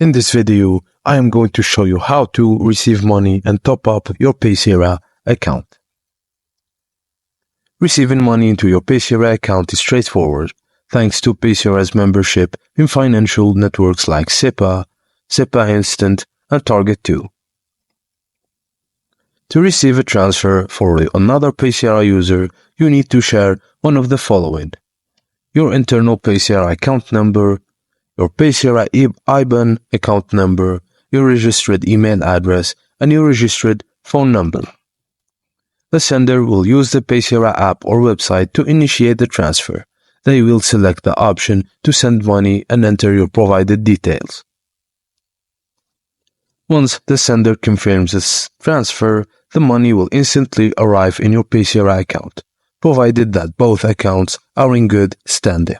In this video, I am going to show you how to receive money and top up your Paysera account. Receiving money into your Paysera account is straightforward, thanks to Paysera's membership in financial networks like SEPA, SEPA Instant, and Target2. To receive a transfer for another Paysera user, you need to share one of the following: your internal Paysera account number, your Paysera IBAN account number, your registered email address, and your registered phone number. The sender will use the Paysera app or website to initiate the transfer. They will select the option to send money and enter your provided details. Once the sender confirms this transfer, the money will instantly arrive in your Paysera account, provided that both accounts are in good standing.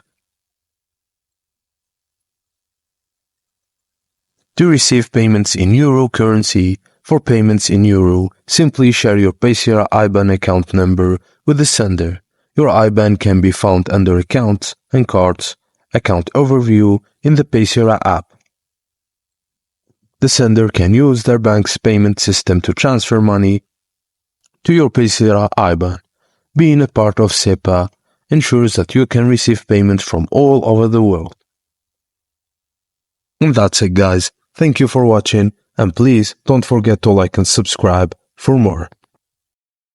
To receive payments in euro currency, for payments in euro, simply share your Paysera IBAN account number with the sender. Your IBAN can be found under Accounts and Cards, Account Overview in the Paysera app. The sender can use their bank's payment system to transfer money to your Paysera IBAN. Being a part of SEPA ensures that you can receive payments from all over the world. And that's it, guys. Thank you for watching, and please don't forget to like and subscribe for more.